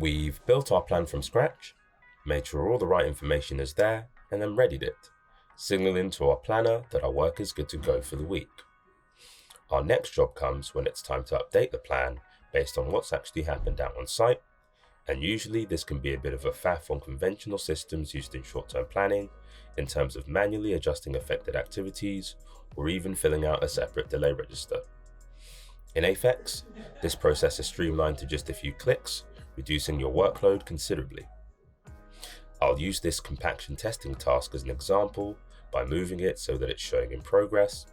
We've built our plan from scratch, made sure all the right information is there, and then readied it, signaling to our planner that our work is good to go for the week. Our next job comes when it's time to update the plan based on what's actually happened out on site, and usually this can be a bit of a faff on conventional systems used in short-term planning in terms of manually adjusting affected activities or even filling out a separate delay register. In Aphex, this process is streamlined to just a few clicks, reducing your workload considerably. I'll use this compaction testing task as an example by moving it so that it's showing in progress.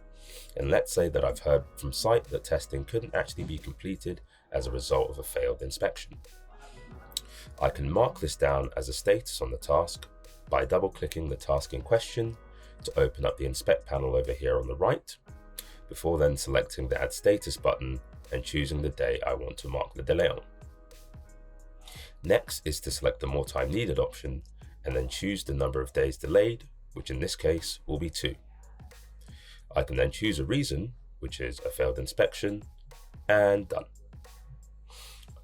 And let's say that I've heard from site that testing couldn't actually be completed as a result of a failed inspection. I can mark this down as a status on the task by double-clicking the task in question to open up the inspect panel over here on the right, before then selecting the Add Status button and choosing the day I want to mark the delay on. Next is to select the More Time Needed option and then choose the number of days delayed, which in this case will be 2. I can then choose a reason, which is a failed inspection, and done.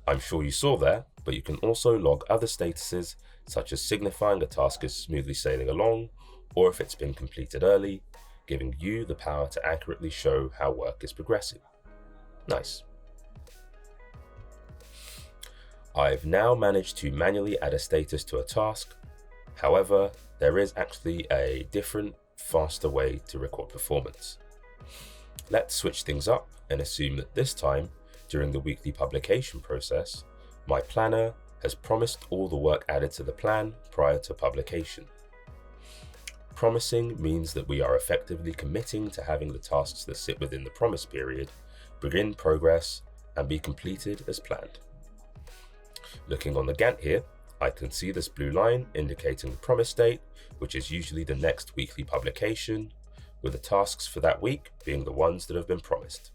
I'm sure you saw there, but you can also log other statuses such as signifying a task is smoothly sailing along, or if it's been completed early, giving you the power to accurately show how work is progressing. Nice. I've now managed to manually add a status to a task. However, there is actually a different, faster way to record performance. Let's switch things up and assume that this time, during the weekly publication process, my planner has promised all the work added to the plan prior to publication. Promising means that we are effectively committing to having the tasks that sit within the promise period begin progress and be completed as planned. Looking on the Gantt here, I can see this blue line indicating the promise date, which is usually the next weekly publication, with the tasks for that week being the ones that have been promised.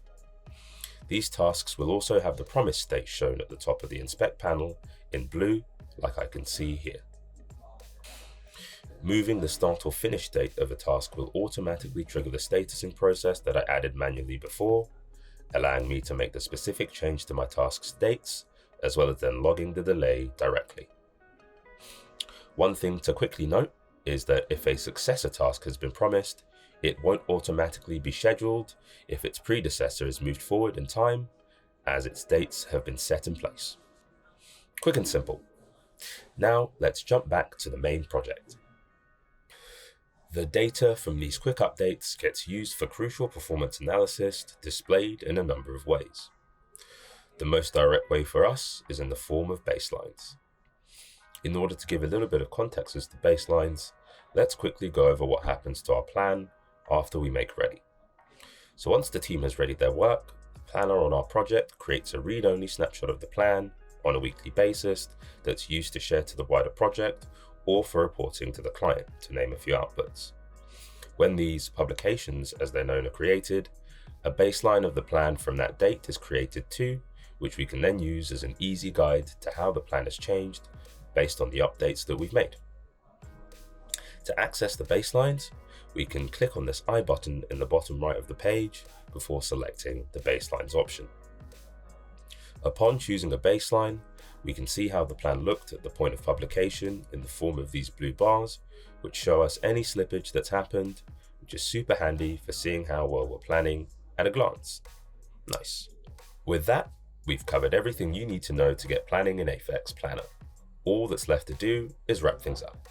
These tasks will also have the promise state shown at the top of the inspect panel in blue, like I can see here. Moving the start or finish date of a task will automatically trigger the statusing process that I added manually before, allowing me to make the specific change to my task's dates, as well as then logging the delay directly. One thing to quickly note is that if a successor task has been promised, it won't automatically be scheduled if its predecessor is moved forward in time, as its dates have been set in place. Quick and simple. Now let's jump back to the main project. The data from these quick updates gets used for crucial performance analysis, displayed in a number of ways. The most direct way for us is in the form of baselines. In order to give a little bit of context as to baselines, let's quickly go over what happens to our plan after we make ready. So once the team has readied their work, the planner on our project creates a read-only snapshot of the plan on a weekly basis that's used to share to the wider project or for reporting to the client, to name a few outputs. When these publications, as they're known, are created, a baseline of the plan from that date is created too, which we can then use as an easy guide to how the plan has changed based on the updates that we've made. To access the baselines, we can click on this I button in the bottom right of the page before selecting the baselines option. Upon choosing a baseline, we can see how the plan looked at the point of publication in the form of these blue bars, which show us any slippage that's happened, which is super handy for seeing how well we're planning at a glance. Nice. With that, we've covered everything you need to know to get planning in Aphex Planner. All that's left to do is wrap things up.